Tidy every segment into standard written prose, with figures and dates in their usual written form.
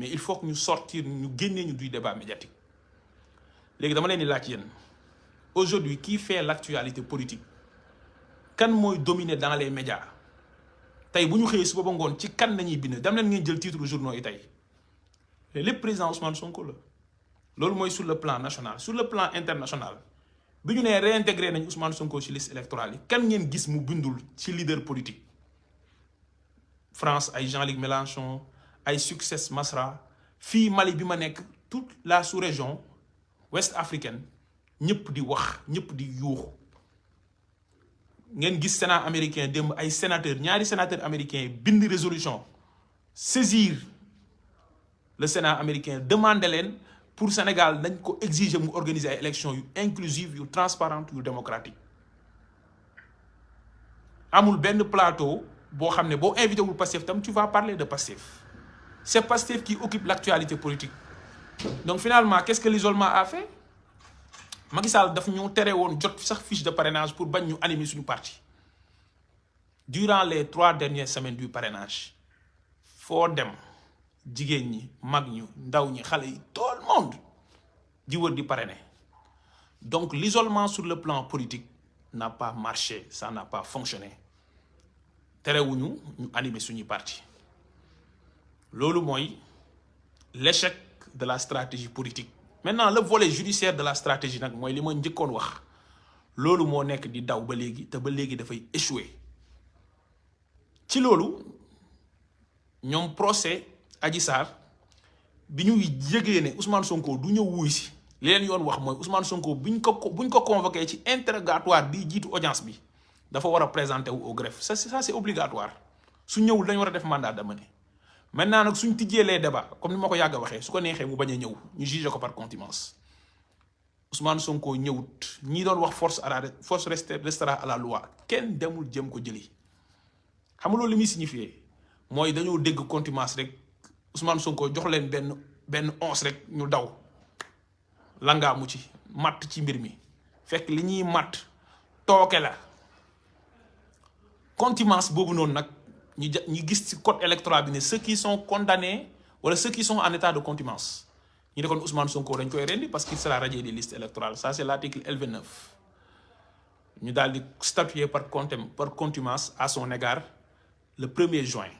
mais il faut que ñu sortir ñu génnee ñu du débat médiatique léegi dama leen di laaj yéen aujourd'hui qui fait l'actualité politique kan mooy dominer dans les médias tey bu ñu xëyee suba ba ngoon ci kan nañuy bind dem leen ngeen jël titre journaux yi tey lépp président Ousmane Sonko la loolu mooy sur le plan national. Sur le plan international bi ñu nee réintégré nañ Ousmane Sonko ci liste électorale yi kan ngeen gis mu bindul ci leader politique France ay Jean-Luc Mélenchon ay Succès Masra fii Mali bi ma nekk toute la sous-région ouest africaine ñëpp di wax ñëpp di yuuxu ngeen gis Sénat américain démb ay sénateur ñaari sénateur américain bind résolution saisir le Sénat américain demandé leen pour Sénégal dañ ko exiger mu organiser ay élections yu inclusive yu transparente yu démocratique amul benn plateau boo xam ne boo invité wul Pastef tam tu vas parler de Pastef c'est Pastef qui occupe l'actualité politique donc finalement qu'est-ce que l'isolement a fait Macky Sall daf ñu tere woon jot sax fiche de parrainage pour bañ ñu animer suñu parti durant les 3 dernières semaines du parrainage foo dem jigéen ñi mag ñu ndaw ñi xale yi tout le monde di wër di parrainer donc l'isolement sur le plan politique n'a pas marché ça n'a pas fonctionné terewuñu ñu animer suñu parti loolu mooy l'échec de la stratégie politique. Maintenant le volet judiciaire de la stratégie nag mooy li ma njëkkoon wax loolu moo nekk di daw ba léegi te ba léegi dafay échouer ci loolu ñoom procès Adji Sarr bi ñu yëgee ne Ousmane Sonko du ñëw wuy si li leen yoon wax mooy Ousmane Sonko buñ ko convoqué ci interrogatoire bi jiitu audience bi dafa war a présenter wu au greffe ça c'est obligatoire su ñëwul dañu war a def mandat d'amener. Maintenant nag suñ tijjee les débats comme ni ma ko yàgg a waxee su ko neexee mu bañ a ñëw ñu juger ko par contumace Ousmane Sonko ñëwut ñi doon wax force restera à la loi kenn demul jëm ko jëli xam nga loolu li muy signifier mooy dañoo dégg contumace rek Ousmane Sonko jox leen benn once rek ñu daw langaa mu ci matt ci mbir mi fekk li ñuy matt tooke la contumace boobu noonu nag. ñu gis ci code électoral bi ne ceux qui sont condamnés wala ceux qui sont en état de contumace ñu ne kon Ousmane Sonko dañ koy rendi parce qu'il sera radié des listes électorales ça c'est l'article L29 ñu daal di statuer par contumace à son égard le 1er juin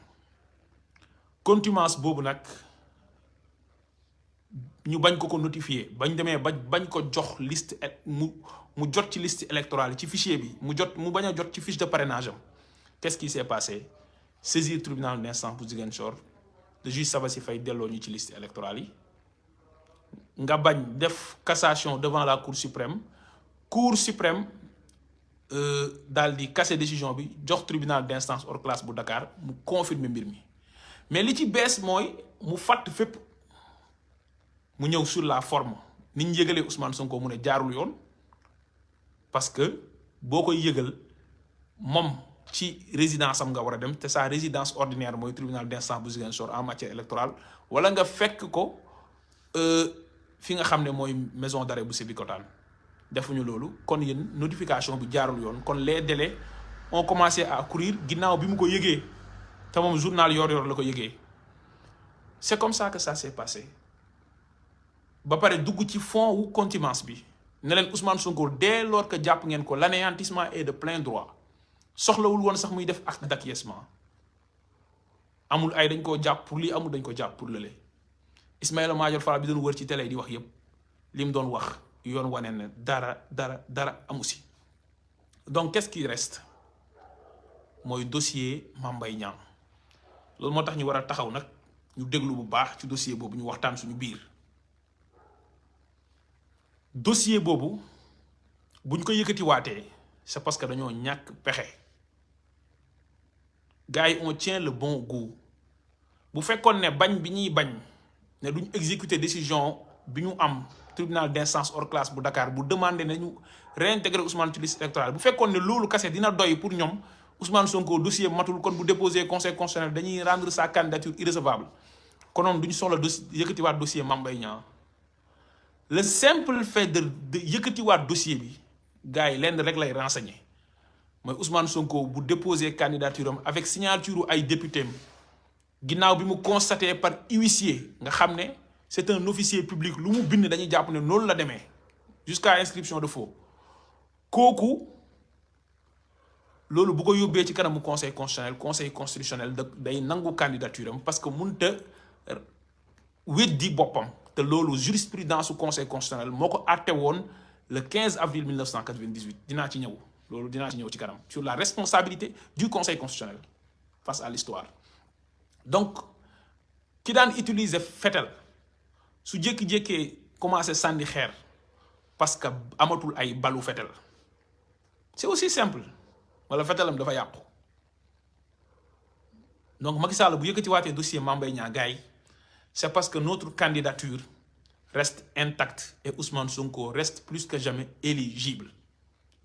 contumace boobu nag ñu bañ ko notifier bañ demee bañ ko jox liste mu jot ci liste électorale ci fichier bi mu bañ a jot ci fiche de parrainage am qu'est-ce qui s'est passé saisir tribunal d'instance bu Ziguinchor le juge Sabassi Faye delloo ñu ci liste électorale yi nga bañ def cassation devant la cour suprême daal di casser décision bi jox tribunal d'instance hors classe bu Dakar mu confirmer mbir mi mais li ci bees mooy mu fàtt fépp mu ñëw sur la forme ni ñu yëgalee Ousmane Sonko mu ne jaarul yoon parce que boo koy yëgal moom ci résidence am nga war a dem te sa résidence ordinaire mooy tribunal d'instance bu Ziguinchor en matière électorale wala nga fekk ko fi nga xam ne mooy maison d'arrêt bu Sébikotane defuñu loolu kon yéen notification bi jaarul yoon kon les délais ont commencé à courir ginnaaw bi mu ko yëgee te moom journal Yoor-Yoor la ko yëgee c'est comme ça que ça s'est passé ba pare dugg ci fond wu contumace bi ne leen Ousmane Sonko dès lors que jàpp ngeen ko l'anéantissement est de plein droit soxlawul woon sax muy def acte d'acquiescement amul ay dañ koo jàpp pour lii amul dañ ko jàpp pour lële Ismaïla Madior Fall bi doon wër ci télé di wax yépp li mu doon wax yoon wane ne dara amu si donc qu'est-ce qui reste mooy dossier Mame Mbaye Niang loolu moo tax ñu war a taxaw nag ñu déglu bu baax ci dossier boobu ñu waxtaan suñu biir dossier boobu buñ ko yëkkatiwaatee c'est parce que dañoo ñàkk pexe gars yi on tient le bon goût bu fekkoon ne bañ bi ñuy bañ ne duñ exécuter décision bi ñu am tribunal d'instance hors classe bu Dakar bu demander ne ñu réintégrer Ousmane ci liste électorale bu fekkoon ne loolu kese dina doy pour ñoom Ousmane Sonko dossier matul kon bu déposer conseil constitutionnel dañuy rendre sa candidature irrecevable konoon duñu soxla yëkkatiwaat dossier Mame Mbaye Niang le simple fait de yëkkatiwaat dossier bi gars yi lenn rek lay renseigner mooy Ousmane Sonko bu déposer candidature am avec signature ay député ginnaaw bi mu constaté par huissier nga xam ne c'est un officier public lu mu bind dañuy jàpp ne noonu la demee jusqu'à inscription de faux kooku loolu bu ko yóbbee ci kanamu conseil constitutionnel day nangu candidature am parce que mënut a weddi boppam te loolu jurisprudence su conseil constitutionnel moo ko àtte woon le 15 avril 1998 dinaa ci ñëw loolu dinaa ci ñëw ci kanam sur la responsabilité du conseil constitutionnel face à l'histoire donc ki daan utiliser fetel su jékki-jékkee commencé sànni xeer parce que amatul ay balu fetel c'est aussi simple wala fetelam dafa yàqu donc Macky Sall bu yëkkati waatee dossier Mame Mbaye Niang gars yi c'est parce que notre candidature reste intacte et Ousmane Sonko reste plus que jamais éligible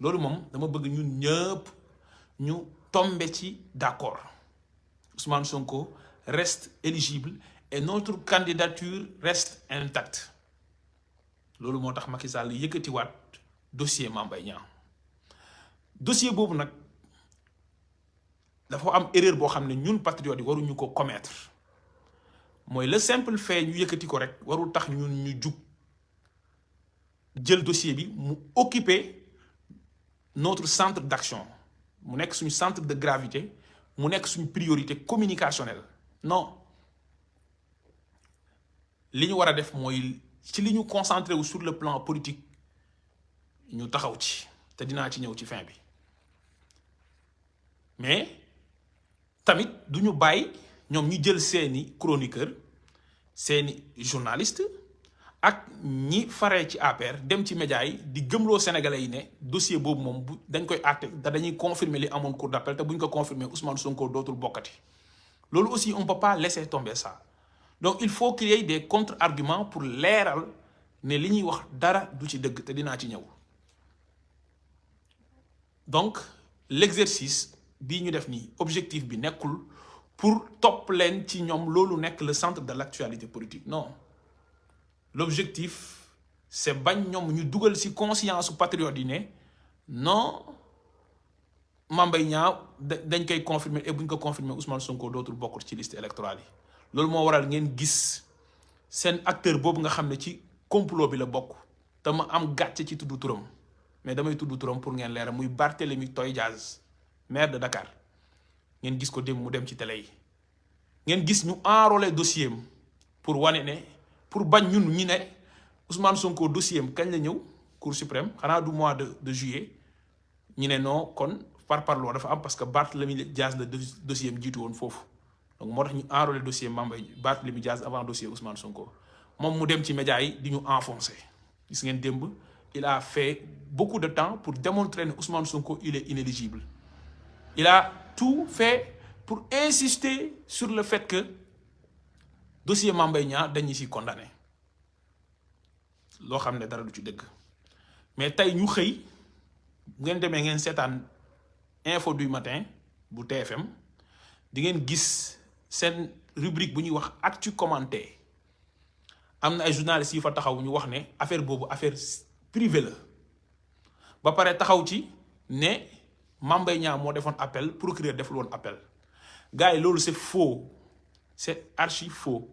loolu moom dama bëgg ñun ñëpp ñu tomber ci d'accord Ousmane Sonko reste éligible et notre candidature reste intacte loolu moo tax Macky Sall yëkkati waat dossier Mame Mbaye Niang dossier boobu nag dafa am erreur boo xam ne ñun patriotes yi waruñu ko commettre mooy le simple fait ñu yëkkati ko rek warul tax ñun ñu jug jël dossier bi mu occuper notre centre d'action mu nekk suñu centre de gravité mu nekk suñu priorité communicationnelle non li ñu war a def mooy ci li ñu concentré wu sur le plan politique ñu taxaw ci te dinaa ci ñëw ci fin bi mais tamit du ñu bàyyi ñoom ñu jël seeni chroniqueur seeni journaliste ak ñi faree ci APR dem ci média yi di gëmloo sénégalais yi ne dossier boobu moom bu dañ koy àtte te dañuy confirmer li amoon cour d'appel te bu ñu ko confirmer Ousmane Sonko dootul bokkati loolu aussi on peut pas laisser tomber ça donc il faut qu'il y ait des contre-arguments pour leeral ne li ñuy wax dara du ci dëgg te dinaa ci ñëw donc l'exercice bii ñu def nii objectif bi nekkul pour topp leen ci ñoom loolu nekk le centre de l'actualité politique non l'objectif c'est bañ ñoom ñu dugal ci conscience patriote yi ne non Mame Mbaye Niang dañ koy confirmer et bu ñu ko confirmer Ousmane Sonko dootul bokk ci liste électorale yi loolu moo waral ngeen gis seen acteur boobu nga xam ne ci complot bi la bokk te ma am gàcce ci tuddu turam mais damay tudd turam pour ngeen leeral muy Barthélémy Toye Dias maire de Dakar ngeen gis ko dem mu dem ci télé yi ngeen gis ñu enrôler dossier am pour wane ne pour bañ ñun ñi ne Ousmane Sonko dossier am kañ la ñëw Cour suprême xanaa du mois de juillet ñu ne non kon parparloo dafa am parce que Barthélémy Dias la dossier am jiitu woon foofu donc moo tax ñu enrôler dossier Barthélémy Dias avant dossier Ousmane Sonko moom mu dem ci médias yi di ñu enfoncer gis ngeen démb il a fait beaucoup de temps pour démontrer ne Ousmane Sonko il est inéligible il a tout fait pour insister sur le fait que dossier Mame Mbaye Niang dañu ci condamné loo xam ne dara du ci dëgg mais tey ñu xëy ngeen demee ngeen seetaan info du matin bu TFM di ngeen gis seen rubrique bu ñuy wax actu commenté am na ay journalistes yi fa taxaw ñu wax ne affaire boobu affaire privée la ba pare taxaw ci ne Mame Mbaye Niang moo defoon appel procureur deful woon appel gars yi loolu c'est faux c'est archi faux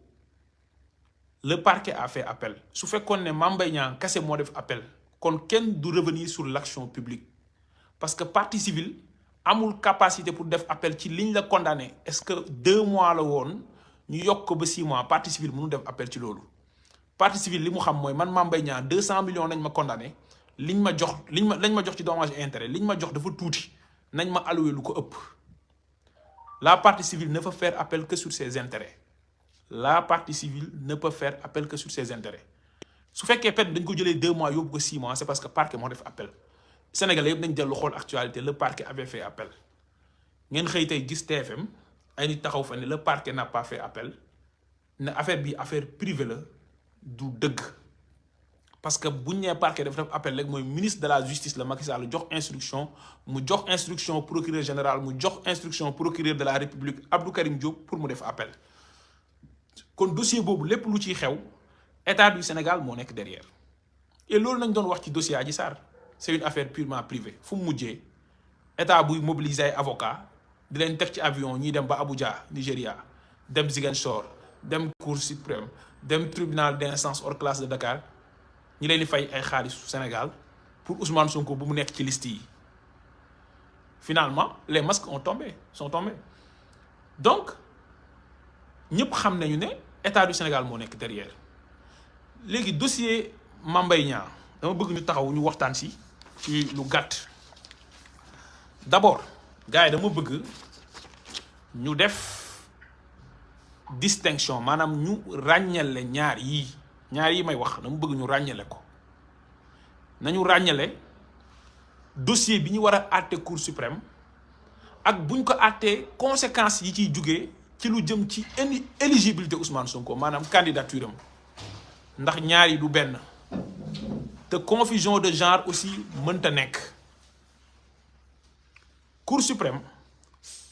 le parquet a fait appel su fekkoon ne Mame Mbaye Niang kese moo def appel kon kenn du revenir sur l'action publique parce que partie civile amul capacité pour def appel ci liñ la condamné est-ce que 2 mois la woon ñu yokk ko ba 6 mois partie civile mënu def appel ci loolu partie civile li mu xam mooy man Mame Mbaye Niang 200 millions nañ ma condamné lañ ma jox ci dommage et intérêt liñ ma jox dafa tuuti nañ ma alloué lu ko ëpp la partie civile ne peut faire appel que sur ses intérêts la partie civile ne peut faire appel que sur ses intérêts su fekkee peine dañ ko jëlee 2 mois yóbbu ko 6 mois c'est parce que parquet moo def appel Sénégalais yëpp dañ dellu xool actualité le parquet avait fait appel ngeen xëy tey gis TFM ay nit taxaw fa ne le parquet n'a pas fait appel ne affaire bi affaire privée la du dëgg parce que buñ nee parquet dafa def appel rek mooy ministre de la justice la Macky Sall jox instruction mu jox instruction procureur général mu jox instruction procureur de la République Abdou Karim Diop pour mu def appel kon dossier boobu lépp lu ciy xew état du Sénégal moo nekk derrière et loolu nañ doon wax ci dossier Adji Sarr c'est une affaire purement privée fu mu mujjee état buy mobiliser ay avocat di leen teg ci avion ñuy dem ba Abuja Nigéria dem Ziguinchor dem Cour suprême dem tribunal d'instance hors classe de Dakar ñi leen di fay ay xaalisu Sénégal pour Ousmane Sonko bu mu nekk ci liste yi finalement les masques sont tombés donc ñëpp xam nañu ne état du Sénégal moo nekk derrière léegi dossier Mame Mbaye Niang dama bëgg ñu taxaw ñu waxtaan ci lu gàtt d'abord gars yi dama bëgg ñu def distinction maanaam ñu ràññale ñaar yi may wax dama bëgg ñu ràññale ko nañu ràññale dossier bi ñu war a àtte Cour suprême ak buñ ko àttee conséquences yi ciy jugee ci lu jëm ci éligibilité Ousmane Sonko maanaam candidature am ndax ñaar yi du benn te confusion de genre aussi mënta nekk Cour suprême